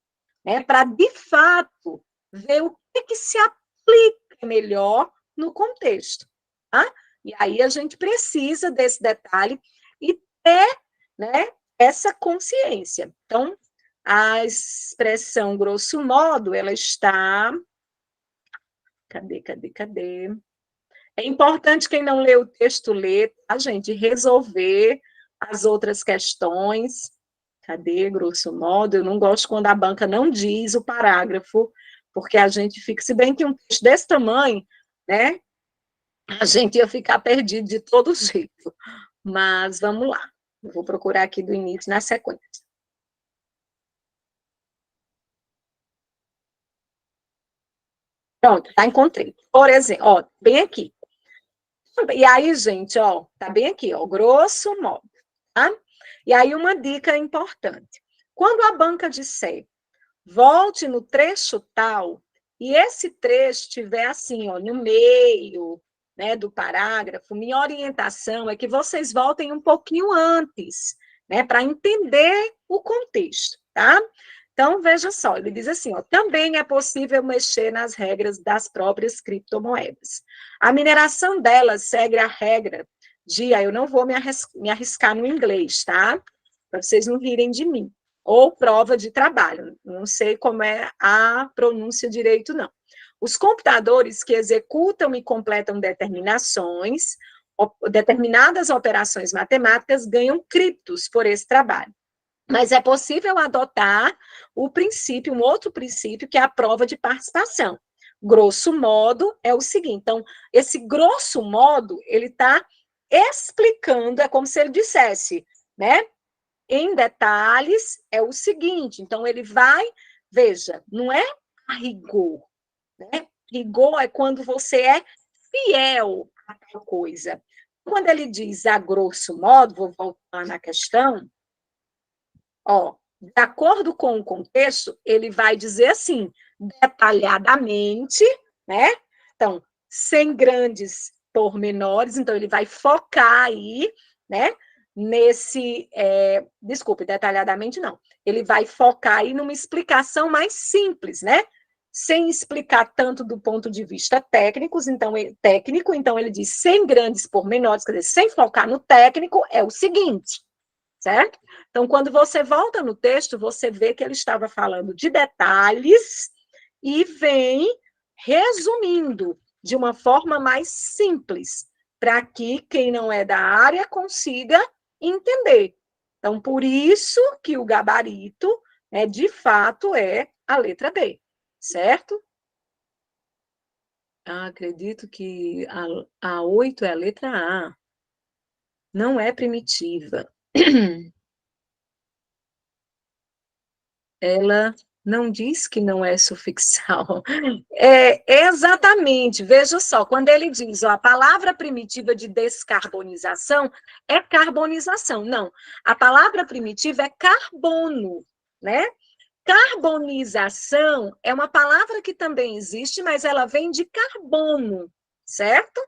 né, para, de fato, ver o que se aplica melhor no contexto. Tá? E aí a gente precisa desse detalhe e ter, né, essa consciência. Então, a expressão, grosso modo, ela está... Cadê? É importante quem não lê o texto ler, tá, gente? Resolver as outras questões. Cadê, grosso modo? Eu não gosto quando a banca não diz o parágrafo, porque a gente fica, se bem que um texto desse tamanho, né, a gente ia ficar perdido de todo jeito. Mas vamos lá. Eu vou procurar aqui do início na sequência. Pronto, tá, encontrei. Por exemplo, ó, bem aqui. E aí, gente, ó, tá bem aqui, ó, grosso modo, tá? E aí uma dica importante. Quando a banca disser, volte no trecho tal, e esse trecho estiver assim, ó, no meio, né, do parágrafo, minha orientação é que vocês voltem um pouquinho antes, né, para entender o contexto, tá? Então, veja só, ele diz assim, ó, também é possível mexer nas regras das próprias criptomoedas. A mineração delas segue a regra de, eu não vou me arriscar no inglês, tá? Para vocês não rirem de mim. Ou prova de trabalho, não sei como é a pronúncia direito, não. Os computadores que executam e completam determinadas operações matemáticas ganham criptos por esse trabalho. Mas é possível adotar o princípio, um outro princípio, que é a prova de participação. Grosso modo, é o seguinte. Então, esse grosso modo, ele está explicando, é como se ele dissesse, né? Em detalhes, é o seguinte. Então, ele vai, veja, não é a rigor, né? Rigor é quando você é fiel a tal coisa. Quando ele diz a grosso modo, vou voltar na questão, ó, de acordo com o contexto, ele vai dizer assim, detalhadamente, né? Então, sem grandes pormenores, então ele vai focar aí, né? Desculpe, detalhadamente não. Ele vai focar aí numa explicação mais simples, né? Sem explicar tanto do ponto de vista técnico, então ele diz sem grandes pormenores, quer dizer, sem focar no técnico, é o seguinte, certo? Então, quando você volta no texto, você vê que ele estava falando de detalhes e vem resumindo de uma forma mais simples, para que quem não é da área consiga entender. Então, por isso que o gabarito, né, de fato, é a letra B, certo? Acredito que a 8 é a letra A. Não é primitiva. Ela não diz que não é sufixal. Exatamente, veja só, quando ele diz, ó, a palavra primitiva de descarbonização é carbonização. Não, a palavra primitiva é carbono, né? Carbonização é uma palavra que também existe, mas ela vem de carbono, certo?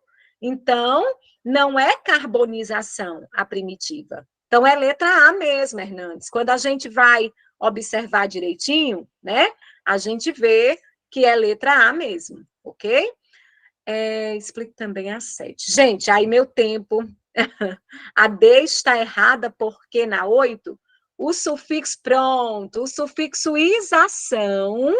Então, não é carbonização a primitiva. Então, é letra A mesmo, Hernandes. Quando a gente vai observar direitinho, né? A gente vê que é letra A mesmo, ok? Explique também a 7. Gente, aí meu tempo. A D está errada porque na 8, o sufixo pronto, o sufixo isação,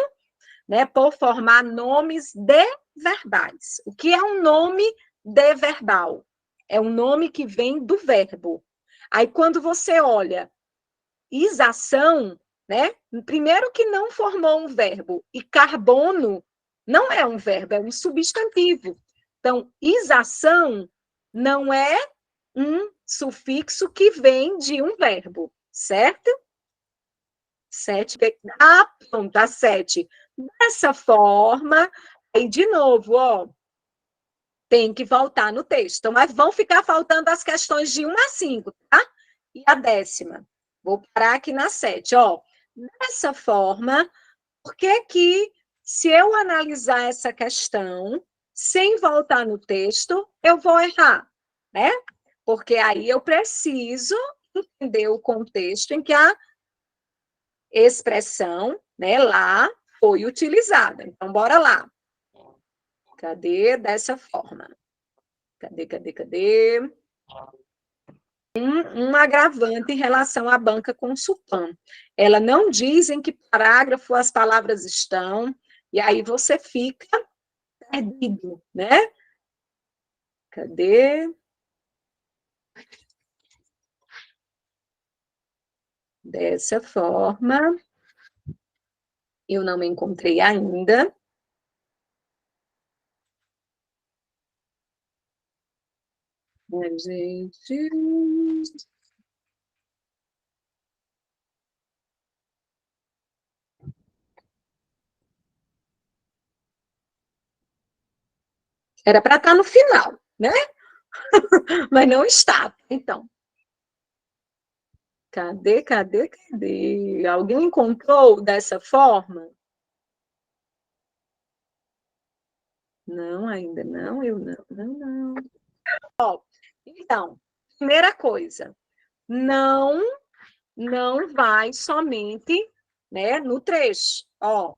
né, por formar nomes de verbais. O que é um nome de verbal. É um nome que vem do verbo. Aí, quando você olha isação, né? Primeiro que não formou um verbo, e carbono não é um verbo, é um substantivo. Então, isação não é um sufixo que vem de um verbo, certo? 7. Ah, pronto, a 7. Dessa forma, aí de novo, ó, tem que voltar no texto. Mas vão ficar faltando as questões de 1 a 5, tá? E a 10ª. Vou parar aqui na 7, ó. Dessa forma, por que que, se eu analisar essa questão, sem voltar no texto, eu vou errar, né? Porque aí eu preciso entender o contexto em que a expressão, né, lá foi utilizada. Então, bora lá. Cadê? Dessa forma. Cadê? Um agravante em relação à banca com Supan. Ela não diz em que parágrafo as palavras estão, e aí você fica perdido, né? Cadê? Dessa forma, eu não encontrei ainda. Ai, gente. Era para estar no final, né? Mas não está. Então, cadê? Alguém encontrou dessa forma? Não, ainda não, eu não. Ó, então, primeira coisa, não vai somente, né, no trecho. Ó,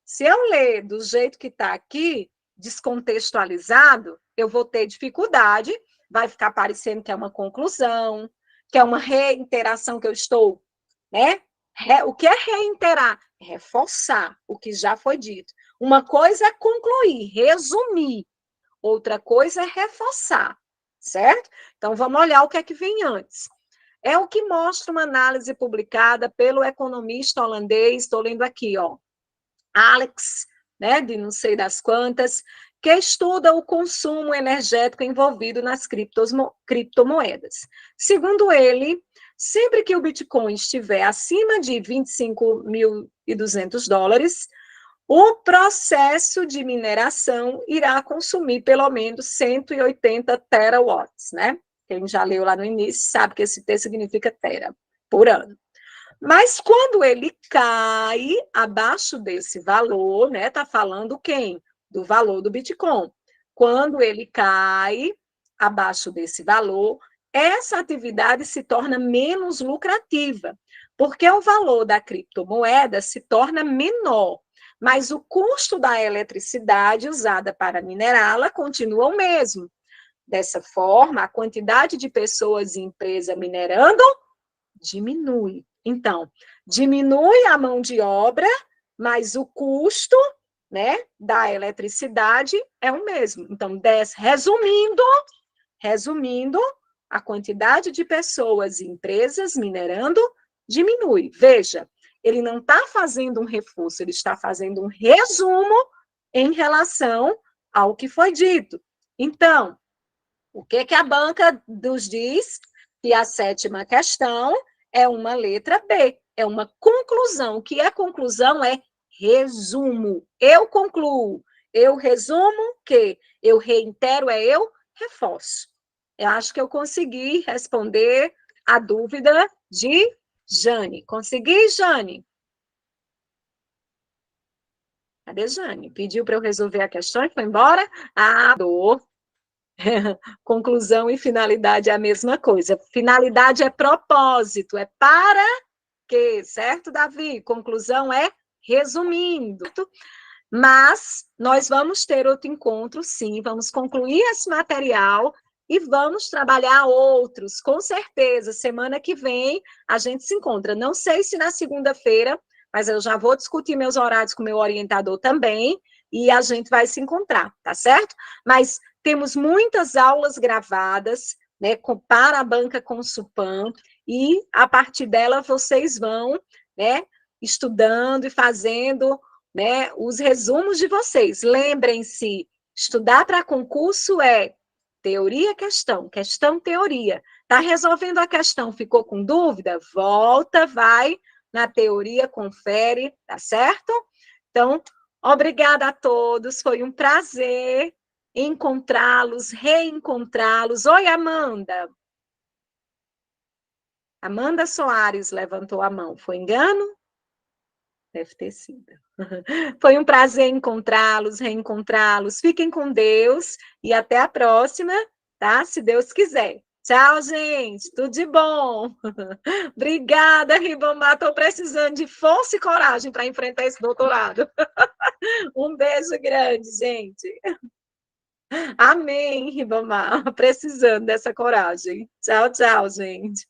se eu ler do jeito que está aqui, descontextualizado, eu vou ter dificuldade, vai ficar parecendo que é uma conclusão, que é uma reiteração que eu estou, né? O que é reiterar? Reforçar o que já foi dito. Uma coisa é concluir, resumir. Outra coisa é reforçar, certo? Então, vamos olhar o que é que vem antes. É o que mostra uma análise publicada pelo economista holandês, estou lendo aqui, ó, Alex, né, de não sei das quantas, que estuda o consumo energético envolvido nas criptomoedas. Segundo ele, sempre que o Bitcoin estiver acima de $25.200, o processo de mineração irá consumir pelo menos 180 terawatts, né? Quem já leu lá no início sabe que esse T significa tera, por ano. Mas quando ele cai abaixo desse valor, né? Tá falando quem? Do valor do Bitcoin. Quando ele cai abaixo desse valor, essa atividade se torna menos lucrativa, porque o valor da criptomoeda se torna menor, mas o custo da eletricidade usada para minerá-la continua o mesmo. Dessa forma, a quantidade de pessoas e empresas minerando diminui. Então, diminui a mão de obra, mas o custo, né, da eletricidade é o mesmo. Então, resumindo, a quantidade de pessoas e empresas minerando diminui. Veja, ele não está fazendo um reforço, ele está fazendo um resumo em relação ao que foi dito. Então, o que a banca nos diz? Que a 7ª questão é uma letra B, é uma conclusão. O que é conclusão? É resumo. Eu concluo, eu resumo que eu reitero, eu reforço. Eu acho que eu consegui responder a dúvida de Jane. Consegui, Jane? Cadê Jane? Pediu para eu resolver a questão e foi embora? Ah, dor. Conclusão e finalidade é a mesma coisa. Finalidade é propósito, é para quê, certo, Davi? Conclusão é resumindo. Mas nós vamos ter outro encontro, sim, vamos concluir esse material e vamos trabalhar outros, com certeza. Semana que vem a gente se encontra. Não sei se na segunda-feira, mas eu já vou discutir meus horários com o meu orientador também e a gente vai se encontrar, tá certo? Mas Temos muitas aulas gravadas, né, para a banca Consulpan, e a partir dela vocês vão, né, estudando e fazendo, né, os resumos de vocês. Lembrem-se, estudar para concurso é teoria, questão, questão, teoria. Está resolvendo a questão, ficou com dúvida? Volta, vai na teoria, confere, tá certo? Então, obrigada a todos, foi um prazer encontrá-los, reencontrá-los. Oi, Amanda. Amanda Soares levantou a mão. Foi engano? Deve ter sido. Foi um prazer encontrá-los, reencontrá-los. Fiquem com Deus e até a próxima, tá? Se Deus quiser. Tchau, gente. Tudo de bom. Obrigada, Ribamar. Estou precisando de força e coragem para enfrentar esse doutorado. Um beijo grande, gente. Amém, Ribamar. Precisando dessa coragem. Tchau, tchau, gente.